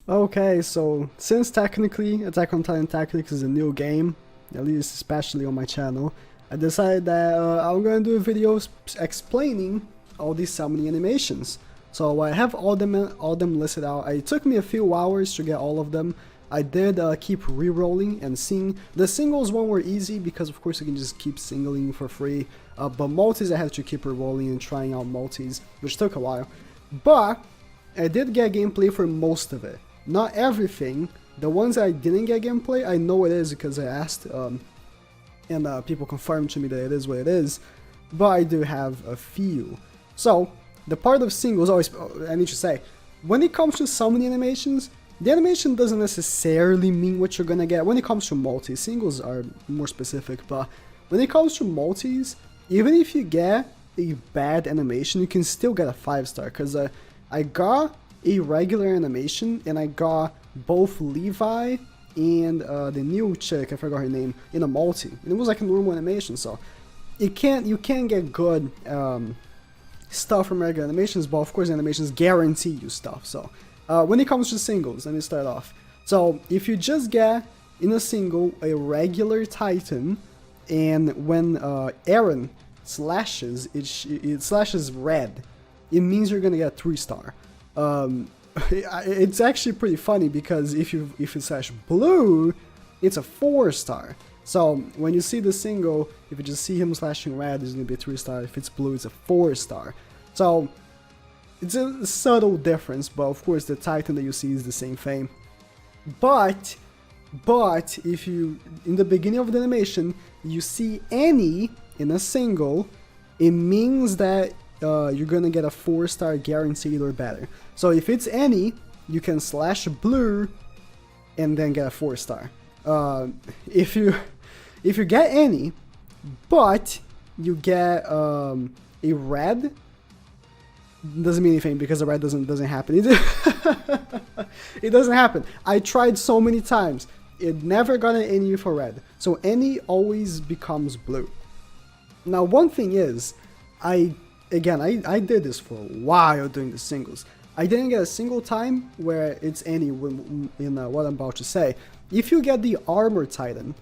Okay, so since technically Attack on Titan Tactics is a new game, at least especially on my channel, I decided that I'm gonna do a video explaining all these summoning animations. So I have all them listed out. It took me a few hours to get all of them. I did keep re-rolling and seeing. The singles one were easy because of course you can just keep singling for free. But multis I had to keep re-rolling and trying out multis, which took a while. But I did get gameplay for most of it. Not everything. The ones that I didn't get gameplay, I know it is because I asked, and people confirmed to me that it is what it is, but I do have a few. So, the part of singles, always, I need to say, when it comes to summoning animations, the animation doesn't necessarily mean what you're gonna get. When it comes to multis, singles are more specific, but when it comes to multis, even if you get a bad animation, you can still get a 5-star, because I got a regular animation, and I got both Levi and the new chick, I forgot her name, in a multi. And it was like a normal animation, so you can't get good stuff from regular animations, but of course animations guarantee you stuff. So when it comes to singles, let me start off. So if you just get in a single a regular Titan, and when Eren slashes, it slashes red, it means you're gonna get a 3-star. It's actually pretty funny because if you slash blue, it's a 4-star. So when you see the single, if you just see him slashing red, it's gonna be a 3-star. If it's blue, it's a 4-star. So it's a subtle difference, but of course the Titan that you see is the same thing. But if you, in the beginning of the animation, you see any in a single, it means that you're gonna get a 4-star guaranteed or better. So if it's any, you can slash blue and then get a 4-star. If you get any, but you get a red, doesn't mean anything because the red doesn't happen. It doesn't happen. I tried so many times. It never got an any for red. So any always becomes blue. Now one thing is, I did this for a while doing the singles. I didn't get a single time where it's any in what I'm about to say. If you get the Armor Titan,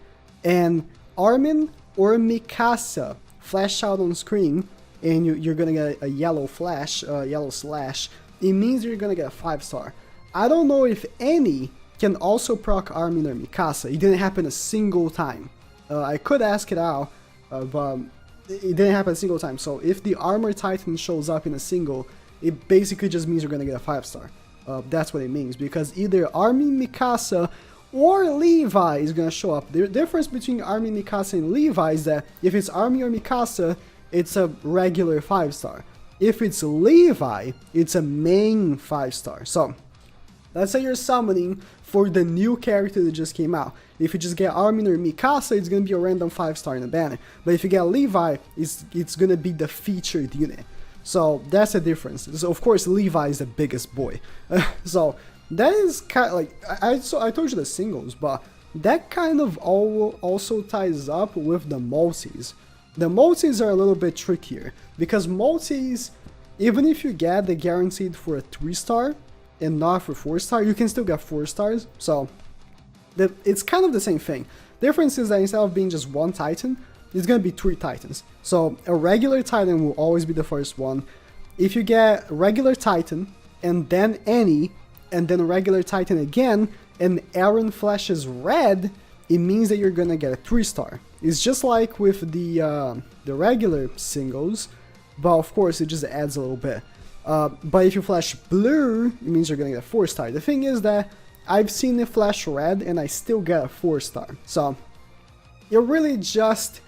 and Armin or Mikasa flash out on screen, and you're gonna get a yellow flash, yellow slash, it means you're gonna get a 5-star. I don't know if any can also proc Armin or Mikasa. It didn't happen a single time. I could ask it out, but it didn't happen a single time. So if the Armor Titan shows up in a single, it basically just means you're gonna get a 5-star. That's what it means, because either Armin, Mikasa, or Levi is gonna show up. The difference between Armin, Mikasa, and Levi is that if it's Armin or Mikasa, it's a regular 5-star. If it's Levi, it's a main 5-star. So let's say you're summoning for the new character that just came out. If you just get Armin or Mikasa, it's gonna be a random 5-star in the banner. But if you get Levi, it's gonna be the featured unit. So that's the difference. So of course Levi is the biggest boy. So that is kind of like, I told you the singles, but that kind of also ties up with the multis. The multis are a little bit trickier, because multis, even if you get the guaranteed for a 3-star and not for 4-star, you can still get 4-stars. So it's kind of the same thing. Difference is that instead of being just one Titan, it's gonna be 3 Titans. So a regular Titan will always be the first one. If you get regular Titan and then any, and then a regular Titan again, and Eren flashes red, it means that you're gonna get a 3-star. It's just like with the regular singles, but of course it just adds a little bit. But if you flash blue, it means you're gonna get a 4-star. The thing is that I've seen it flash red and I still get a 4-star. So it really just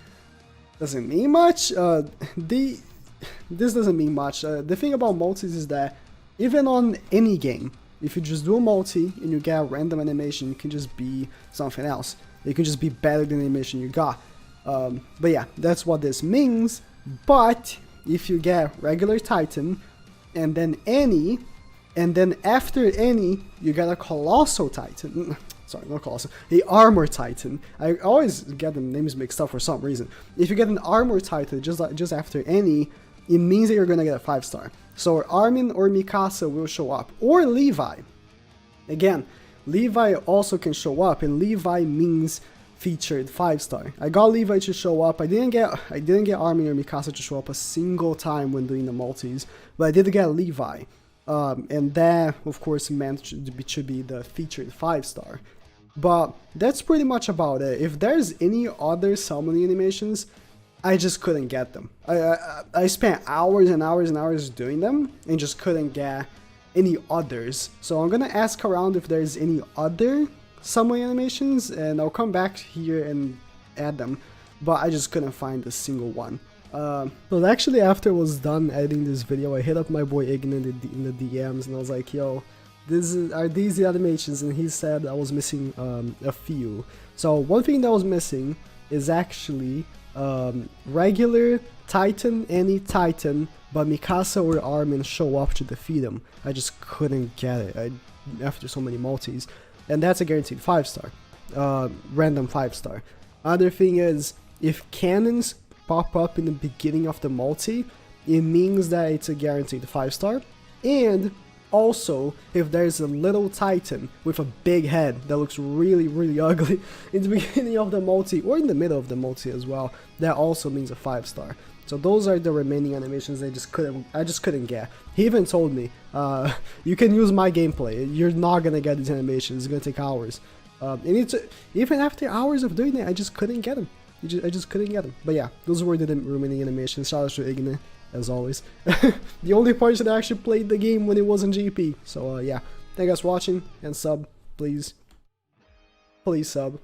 doesn't mean much. This doesn't mean much. The thing about multis is that even on any game, if you just do a multi and you get a random animation, it can just be something else. It can just be better than the animation you got. But yeah, that's what this means. But if you get regular Titan, and then any, and then after any, you get a Colossal Titan. Sorry, not Colossal, the Armor Titan. I always get the names mixed up for some reason. If you get an Armor Titan just after any, it means that you're gonna get a 5-star. So Armin or Mikasa will show up, or Levi. Again, Levi also can show up, and Levi means featured 5-star. I got Levi to show up. I didn't get Armin or Mikasa to show up a single time when doing the multis, but I did get Levi. And that, of course, meant to be the featured 5-star. But that's pretty much about it. If there's any other summoning animations, I just couldn't get them. I spent hours and hours and hours doing them and just couldn't get any others. So I'm gonna ask around if there's any other summoning animations, and I'll come back here and add them. But I just couldn't find a single one. But actually, after I was done editing this video, I hit up my boy Ign in the DMs, and I was like, yo, are these the animations? And he said I was missing a few. So one thing that was missing is actually regular Titan, any Titan, but Mikasa or Armin show up to defeat him. I just couldn't get it after so many multis, and that's a guaranteed 5-star, random 5-star. Other thing is, if cannons pop up in the beginning of the multi, it means that it's a guaranteed 5-star, and also, if there's a little Titan with a big head that looks really, really ugly in the beginning of the multi, or in the middle of the multi as well, that also means a 5-star. So those are the remaining animations I just couldn't get. He even told me, you can use my gameplay, you're not gonna get these animations, it's gonna take hours. And even after hours of doing it, I just couldn't get them. I just couldn't get them. But yeah, those were the remaining animations. Shout out to Ign, as always. The only person that actually played the game when it wasn't GP. So yeah, thank you guys for watching, and sub, please. Please sub.